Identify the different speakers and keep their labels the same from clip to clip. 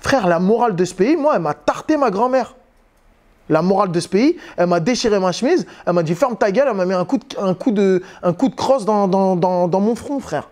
Speaker 1: Frère, la morale de ce pays, moi, elle m'a tarté ma grand-mère. La morale de ce pays, elle m'a déchiré ma chemise, elle m'a dit ferme ta gueule, elle m'a mis un coup de crosse dans mon front, frère.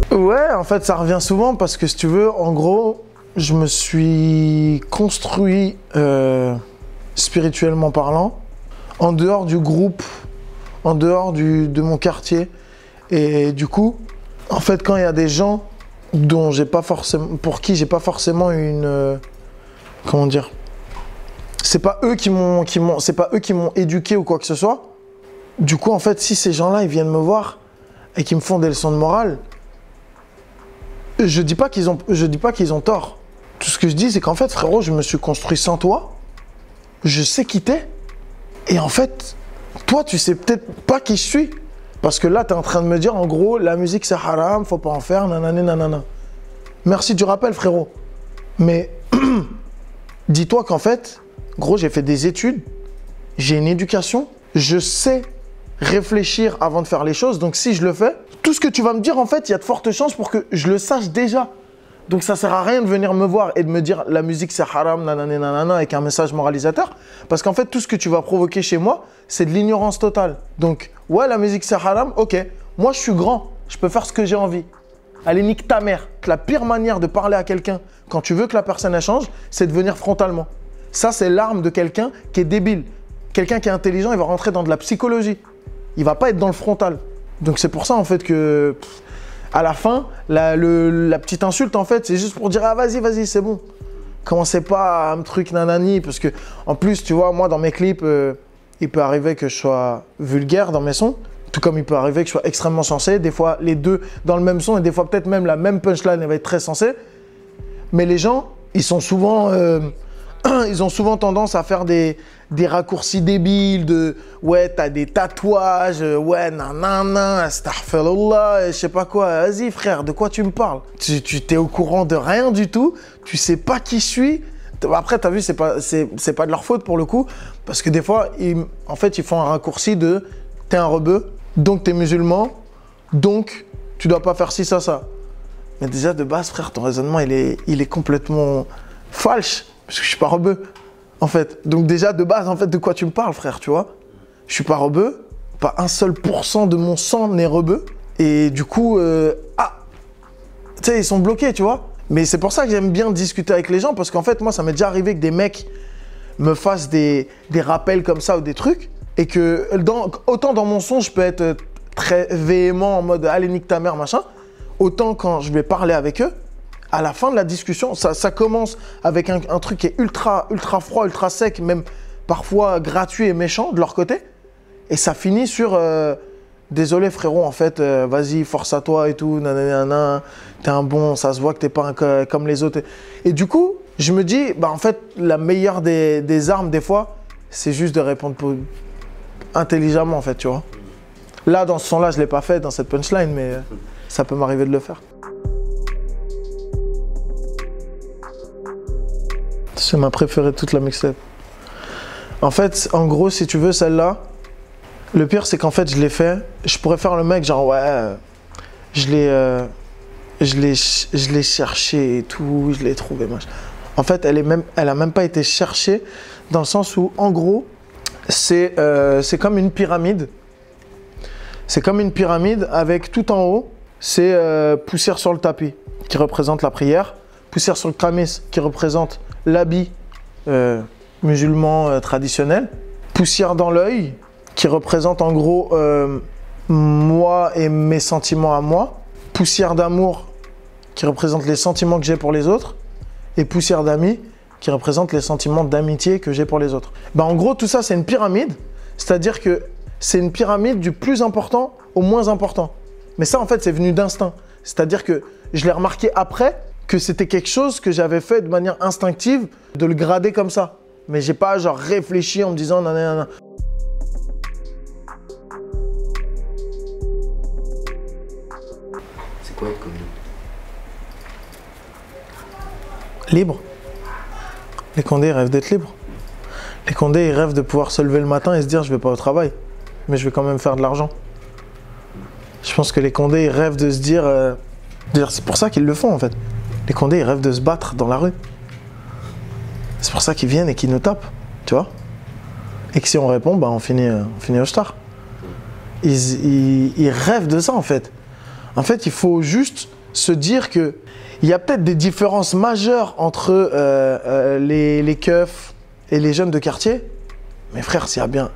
Speaker 1: Ouais, en fait, ça revient souvent parce que si tu veux, en gros, je me suis construit spirituellement parlant, en dehors du groupe, en dehors de mon quartier. Et du coup, en fait, quand il y a des gens dont j'ai pas forcément, pour qui j'ai pas forcément une, comment dire, c'est pas eux qui m'ont éduqué ou quoi que ce soit. Du coup, en fait, si ces gens-là, ils viennent me voir et qu'ils me font des leçons de morale, je dis pas qu'ils ont tort. Tout ce que je dis, c'est qu'en fait, frérot, je me suis construit sans toi. Je sais qui t'es. Et en fait, toi, tu sais peut-être pas qui je suis. Parce que là, tu es en train de me dire, en gros, la musique, c'est haram, faut pas en faire, nanana, nanana. Merci du rappel, frérot. Mais dis-toi qu'en fait, gros, j'ai fait des études, j'ai une éducation, je sais réfléchir avant de faire les choses. Donc, si je le fais, tout ce que tu vas me dire, en fait, il y a de fortes chances pour que je le sache déjà. Donc, ça sert à rien de venir me voir et de me dire la musique, c'est haram, nanana, nanana, avec un message moralisateur. Parce qu'en fait, tout ce que tu vas provoquer chez moi, c'est de l'ignorance totale. Donc, ouais, la musique, c'est haram, ok. Moi, je suis grand, je peux faire ce que j'ai envie. Allez, nique ta mère. La pire manière de parler à quelqu'un quand tu veux que la personne elle change, c'est de venir frontalement. Ça, c'est l'arme de quelqu'un qui est débile. Quelqu'un qui est intelligent, il va rentrer dans de la psychologie. Il va pas être dans le frontal. Donc, c'est pour ça, en fait, que à la fin, la petite insulte, en fait, c'est juste pour dire « Ah, vas-y, c'est bon. » Commencez pas à me truc nanani. Parce que, en plus, tu vois, moi, dans mes clips, il peut arriver que je sois vulgaire dans mes sons. Tout comme il peut arriver que je sois extrêmement sensé. Des fois, les deux dans le même son et des fois, peut-être même la même punchline elle va être très sensée. Mais les gens, ils sont souvent, ils ont souvent tendance à faire des raccourcis débiles de « Ouais, t'as des tatouages, ouais, nanana, astaghfirullah, je sais pas quoi. » Vas-y, frère, de quoi tu me parles? Tu t'es au courant de rien du tout. Tu sais pas qui je suis. Après, t'as vu, c'est pas de leur faute pour le coup. Parce que des fois, en fait, ils font un raccourci de « T'es un rebeu, donc t'es musulman, donc tu dois pas faire ci, ça. » Mais déjà, de base, frère, ton raisonnement, il est complètement falche. Parce que je suis pas rebeu, en fait. Donc déjà, de base, en fait, de quoi tu me parles, frère, tu vois? Je suis pas rebeu. Pas un seul % de mon sang n'est rebeu. Et du coup, tu sais, ils sont bloqués, tu vois? Mais c'est pour ça que j'aime bien discuter avec les gens. Parce qu'en fait, moi, ça m'est déjà arrivé que des mecs me fassent des rappels comme ça ou des trucs. Et que, autant dans mon son, je peux être très véhément en mode « Allez, nique ta mère, machin ». Autant quand je vais parler avec eux, à la fin de la discussion, ça commence avec un truc qui est ultra froid, ultra sec, même parfois gratuit et méchant de leur côté. Et ça finit sur désolé frérot, en fait, vas-y, force à toi et tout, nanana, t'es un bon, ça se voit que t'es pas comme les autres. Et du coup, je me dis, bah en fait, la meilleure des armes, des fois, c'est juste de répondre intelligemment, en fait, tu vois. Là, dans ce son-là, je l'ai pas fait, dans cette punchline, mais ça peut m'arriver de le faire. C'est ma préférée de toute la mixtape. En fait, en gros, si tu veux, celle-là, le pire, c'est qu'en fait, je l'ai fait. Je pourrais faire le mec, genre, ouais, je l'ai cherché et tout, je l'ai trouvé, machin. En fait, elle a même pas été cherchée dans le sens où, en gros, c'est comme une pyramide. C'est comme une pyramide avec tout en haut, c'est poussière sur le tapis qui représente la prière, poussière sur le khamis qui représente l'habit musulman traditionnel, poussière dans l'œil qui représente en gros moi et mes sentiments à moi, poussière d'amour qui représente les sentiments que j'ai pour les autres et poussière d'amis qui représente les sentiments d'amitié que j'ai pour les autres. Ben, en gros, tout ça, c'est une pyramide, c'est-à-dire que c'est une pyramide du plus important au moins important. Mais ça, en fait, c'est venu d'instinct. C'est-à-dire que je l'ai remarqué après que c'était quelque chose que j'avais fait de manière instinctive, de le grader comme ça. Mais j'ai pas genre réfléchi en me disant nanana.
Speaker 2: quoi être comme nous?
Speaker 1: Libre. Les Condés, ils rêvent d'être libres. Les Condés, ils rêvent de pouvoir se lever le matin et se dire je vais pas au travail, mais je vais quand même faire de l'argent. Je pense que les Condés, ils rêvent de se dire... c'est pour ça qu'ils le font en fait. Les Condés, ils rêvent de se battre dans la rue. C'est pour ça qu'ils viennent et qu'ils nous tapent, tu vois. Et que si on répond, bah on finit au star. Ils rêvent de ça en fait. En fait, il faut juste se dire que il y a peut-être des différences majeures entre les keufs et les jeunes de quartier. Mais frère, s'il y a bien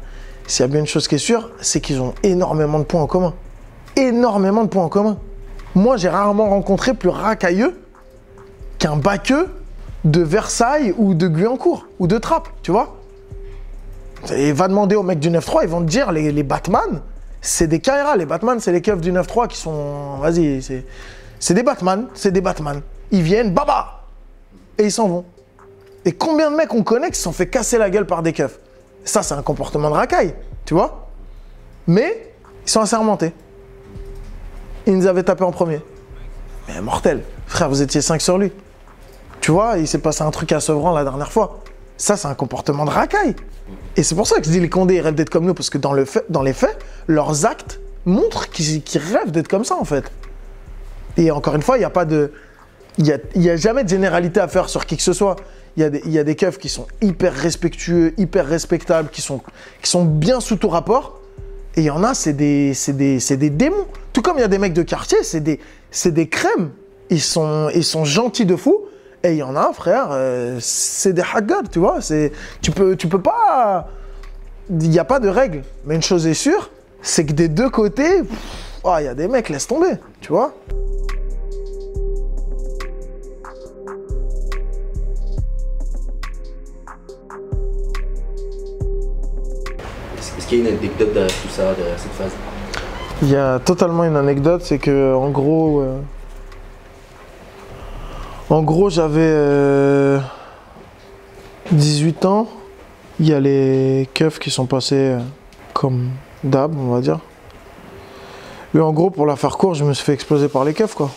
Speaker 1: une chose qui est sûre, c'est qu'ils ont énormément de points en commun. Énormément de points en commun. Moi, j'ai rarement rencontré plus racailleux qu'un baqueux de Versailles ou de Guyancourt ou de Trappes, tu vois. Et va demander aux mecs du 9-3, ils vont te dire les Batman, c'est des Kaira. Les Batman, c'est les keufs du 9-3 qui sont... Vas-y, c'est des Batman, c'est des Batman. Ils viennent, baba, et ils s'en vont. Et combien de mecs on connaît qui se sont fait casser la gueule par des keufs? Ça, c'est un comportement de racaille, tu vois. Mais ils sont assermentés. Ils nous avaient tapé en premier. Mais mortel. Frère, vous étiez 5 sur lui. Tu vois, il s'est passé un truc à Sevran la dernière fois. Ça, c'est un comportement de racaille. Et c'est pour ça que je dis les Condés, ils rêvent d'être comme nous, parce que dans les faits, leurs actes montrent qu'ils rêvent d'être comme ça, en fait. Et encore une fois, il n'y a pas de... Il y a jamais de généralité à faire sur qui que ce soit. Il y a des keufs qui sont hyper respectueux, hyper respectables, qui sont bien sous tout rapport. Et il y en a, c'est des démons. Tout comme il y a des mecs de quartier, c'est des crèmes. Ils sont gentils de fou. Et il y en a, frère, c'est des haggard, tu vois. Tu peux pas... Il n'y a pas de règle. Mais une chose est sûre, c'est que des deux côtés, il y a des mecs, laisse tomber, tu vois.
Speaker 2: Est-ce qu'il y a une anecdote derrière tout ça, derrière cette phase?
Speaker 1: Il y a totalement une anecdote, c'est que en gros j'avais 18 ans. Il y a les keufs qui sont passés comme d'hab, on va dire. Mais en gros, pour la faire court, je me suis fait exploser par les keufs, quoi.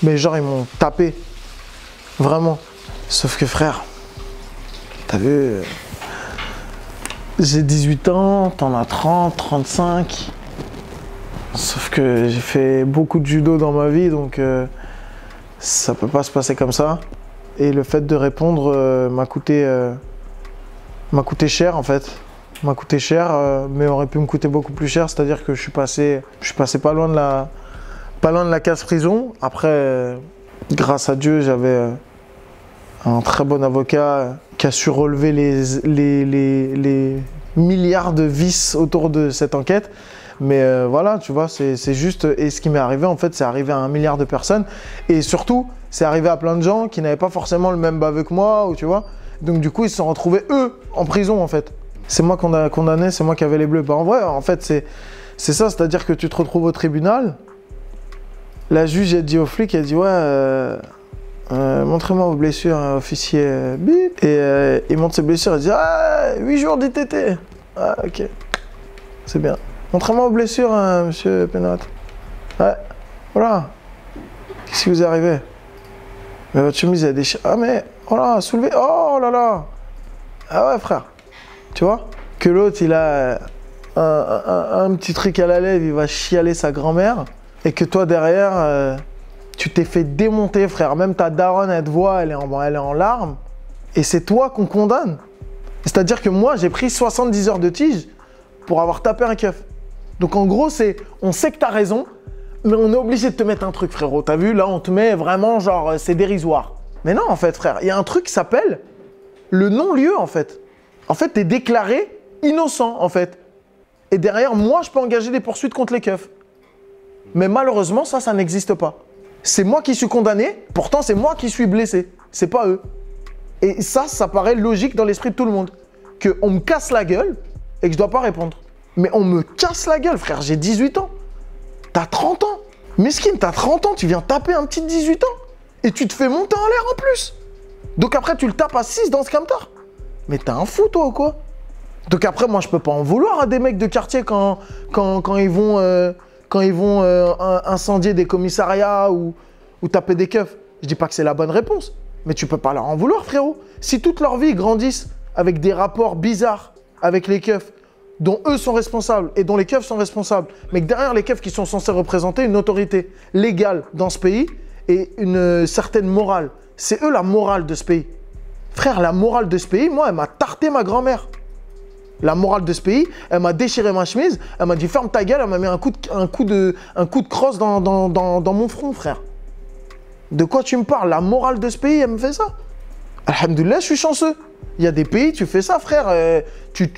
Speaker 1: Mais genre, ils m'ont tapé. Vraiment. Sauf que frère, t'as vu, j'ai 18 ans, t'en as 30, 35. Sauf que j'ai fait beaucoup de judo dans ma vie, donc ça peut pas se passer comme ça. Et le fait de répondre m'a coûté cher en fait. M'a coûté cher, mais aurait pu me coûter beaucoup plus cher. C'est-à-dire que je suis passé pas loin de la casse-prison. Après, grâce à Dieu, j'avais un très bon avocat qui a su relever les milliards de vices autour de cette enquête. Mais voilà, tu vois, c'est juste... Et ce qui m'est arrivé, en fait, c'est arrivé à 1 milliard de personnes. Et surtout, c'est arrivé à plein de gens qui n'avaient pas forcément le même baveux que moi, ou tu vois. Donc du coup, ils se sont retrouvés, eux, en prison, en fait. C'est moi qu'on a condamné, c'est moi qui avais les bleus. Bah, en vrai, en fait, c'est ça. C'est-à-dire que tu te retrouves au tribunal. La juge, elle dit au flic, elle dit, ouais... montrez-moi vos blessures, officier bip. Et il montre ses blessures, il dit, ah, 8 jours d'ITT. Ah, ok. C'est bien. Montrez-moi vos blessures, monsieur Penat. Ouais, voilà. Qu'est-ce qui vous est arrivé? Mais votre chemise, elle est déchirée. Ah, mais, voilà, soulevez. Oh là là. Ah ouais, frère. Tu vois? Que l'autre, il a un petit truc à la lèvre, il va chialer sa grand-mère. Et que toi, derrière, tu t'es fait démonter, frère. Même ta daronne, elle te voit, elle est en larmes. Et c'est toi qu'on condamne. C'est-à-dire que moi, j'ai pris 70 heures de tige pour avoir tapé un keuf. Donc en gros, on sait que t'as raison, mais on est obligé de te mettre un truc, frérot. T'as vu, là, on te met vraiment genre, c'est dérisoire. Mais non, en fait, frère, il y a un truc qui s'appelle le non-lieu, en fait. En fait, t'es déclaré innocent, en fait. Et derrière, moi, je peux engager des poursuites contre les keufs. Mais malheureusement, ça n'existe pas. C'est moi qui suis condamné, pourtant c'est moi qui suis blessé. C'est pas eux. Et ça paraît logique dans l'esprit de tout le monde. Qu'on me casse la gueule et que je dois pas répondre. Mais on me casse la gueule, frère, j'ai 18 ans. T'as 30 ans. Mesquine, t'as 30 ans, tu viens taper un petit de 18 ans. Et tu te fais monter en l'air en plus. Donc après, tu le tapes à 6 dans ce camtar. Mais t'es un fou, toi, ou quoi? Donc après, moi, je peux pas en vouloir à des mecs de quartier quand ils vont quand ils vont incendier des commissariats ou taper des keufs. Je dis pas que c'est la bonne réponse, mais tu peux pas leur en vouloir, frérot. Si toute leur vie, ils grandissent avec des rapports bizarres avec les keufs, dont eux sont responsables et dont les keufs sont responsables, mais que derrière les keufs qui sont censés représenter une autorité légale dans ce pays et une certaine morale. C'est eux la morale de ce pays. Frère, la morale de ce pays, moi, elle m'a tarté ma grand-mère. La morale de ce pays, elle m'a déchiré ma chemise, elle m'a dit ferme ta gueule, elle m'a mis un coup de crosse dans mon front, frère. De quoi tu me parles? La morale de ce pays, elle me fait ça. Alhamdoulilah, je suis chanceux. Il y a des pays, tu fais ça, frère.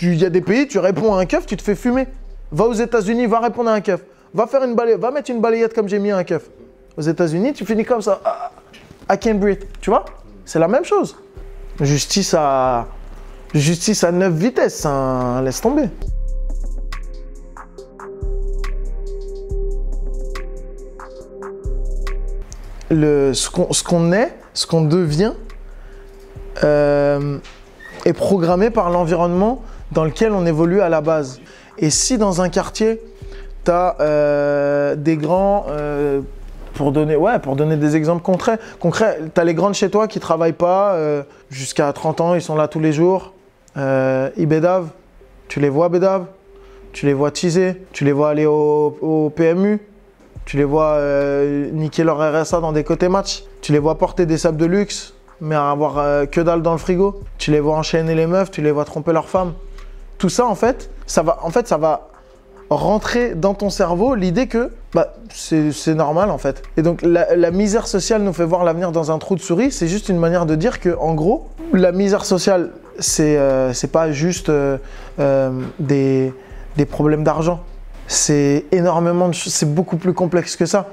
Speaker 1: Il y a des pays, tu réponds à un keuf, tu te fais fumer. Va aux États-Unis, va répondre à un keuf. Va faire va mettre une balayette comme j'ai mis à un keuf. Aux États-Unis, tu finis comme ça. I can't breathe. Tu vois? C'est la même chose. Justice à 9 vitesses, hein, laisse tomber. Ce qu'on est, ce qu'on devient, est programmé par l'environnement dans lequel on évolue à la base. Et si dans un quartier, tu as des grands, pour donner des exemples concrets, tu as les grands de chez toi qui ne travaillent pas, jusqu'à 30 ans, ils sont là tous les jours. Ils bédavent, tu les vois bédavent, tu les vois teaser, tu les vois aller au PMU, tu les vois niquer leur RSA dans des côtés matchs, tu les vois porter des sables de luxe, mais avoir que dalle dans le frigo, tu les vois enchaîner les meufs, tu les vois tromper leurs femmes. Tout ça, en fait, ça va rentrer dans ton cerveau l'idée que c'est normal, en fait. Et donc, la misère sociale nous fait voir l'avenir dans un trou de souris. C'est juste une manière de dire que, en gros, la misère sociale, c'est pas juste des problèmes d'argent. C'est énormément de choses, c'est beaucoup plus complexe que ça.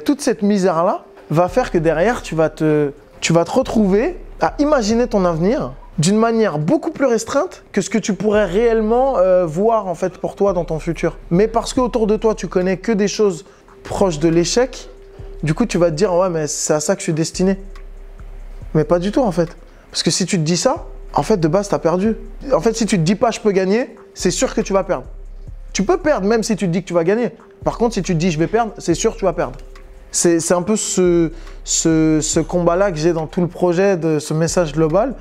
Speaker 1: Toute cette misère-là va faire que derrière, tu vas te retrouver à imaginer ton avenir d'une manière beaucoup plus restreinte que ce que tu pourrais réellement voir en fait pour toi dans ton futur. Mais parce qu'autour de toi, tu connais que des choses proches de l'échec, du coup, tu vas te dire « Ouais, mais c'est à ça que je suis destiné. » Mais pas du tout en fait. Parce que si tu te dis ça, en fait, de base, tu as perdu. En fait, si tu te dis pas « Je peux gagner », c'est sûr que tu vas perdre. Tu peux perdre même si tu te dis que tu vas gagner. Par contre, si tu te dis « Je vais perdre », c'est sûr que tu vas perdre. C'est un peu ce combat-là que j'ai dans tout le projet de ce message global.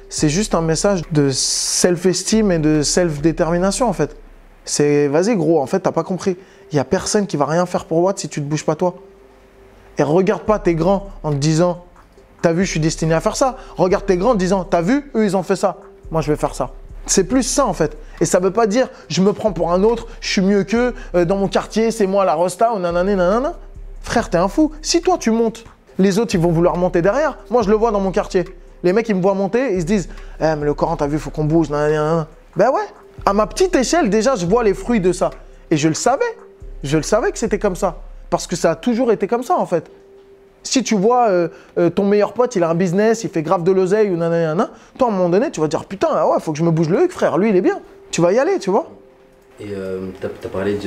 Speaker 1: C'est juste un message de self-esteem et de self-détermination en fait. C'est vas-y gros, en fait t'as pas compris. Il n'y a personne qui va rien faire pour Watt si tu te bouges pas toi. Et regarde pas tes grands en te disant t'as vu je suis destiné à faire ça. Regarde tes grands en te disant t'as vu eux ils ont fait ça. Moi je vais faire ça. C'est plus ça en fait. Et ça veut pas dire je me prends pour un autre, je suis mieux qu'eux, dans mon quartier c'est moi la rosta ou nanana nanana. Frère, t'es un fou. Si toi, tu montes, les autres, ils vont vouloir monter derrière. Moi, je le vois dans mon quartier. Les mecs, ils me voient monter, ils se disent « Eh, mais le Coran, t'as vu, il faut qu'on bouge. » Ben ouais. À ma petite échelle, déjà, je vois les fruits de ça. Et je le savais. Je le savais que c'était comme ça. Parce que ça a toujours été comme ça, en fait. Si tu vois ton meilleur pote, il a un business, il fait grave de l'oseille ou nanana, toi, à un moment donné, tu vas dire « Putain, ah ouais, faut que je me bouge le huc, frère. Lui, il est bien. » Tu vas y aller, tu vois.
Speaker 2: Et t'as parlé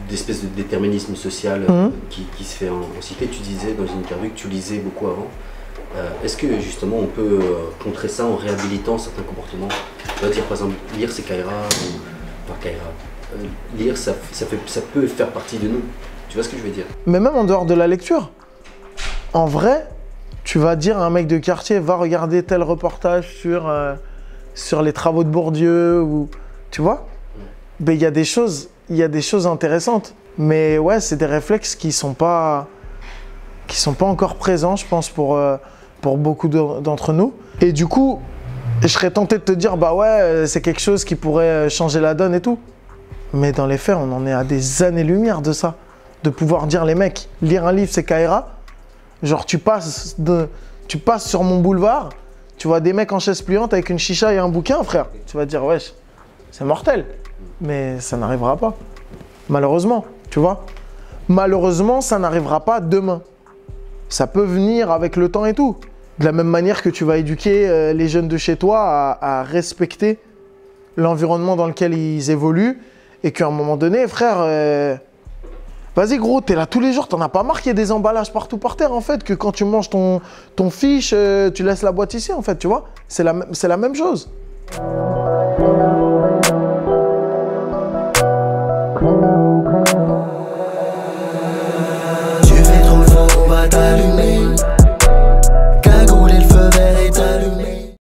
Speaker 2: d'espèce de déterminisme social qui se fait en cité. Tu disais dans une interview que tu lisais beaucoup avant. Est-ce que justement on peut contrer ça en réhabilitant certains comportements? On va dire par exemple lire c'est Kaira ou pas Kaira. Lire ça peut faire partie de nous. Tu vois ce que je veux dire?
Speaker 1: Mais même en dehors de la lecture, en vrai, tu vas dire à un mec de quartier va regarder tel reportage sur les travaux de Bourdieu ou tu vois? Ben, il y a des choses intéressantes. Mais ouais, c'est des réflexes qui sont pas encore présents, je pense, pour beaucoup d'entre nous. Et du coup, je serais tenté de te dire, bah ouais, c'est quelque chose qui pourrait changer la donne et tout. Mais dans les faits, on en est à des années-lumière de ça. De pouvoir dire, les mecs, lire un livre, c'est Kaira. Genre, tu passes sur mon boulevard, tu vois des mecs en chaise pliante avec une chicha et un bouquin, frère. Tu vas te dire, wesh, c'est mortel. Mais ça n'arrivera pas. Malheureusement, tu vois. Malheureusement, ça n'arrivera pas demain. Ça peut venir avec le temps et tout. De la même manière que tu vas éduquer les jeunes de chez toi à respecter l'environnement dans lequel ils évoluent et qu'à un moment donné, frère, vas-y gros, t'es là tous les jours, t'en as pas marre qu'il y ait des emballages partout par terre en fait, que quand tu manges ton fiche, tu laisses la boîte ici en fait, tu vois. C'est la même chose.
Speaker 3: Cool.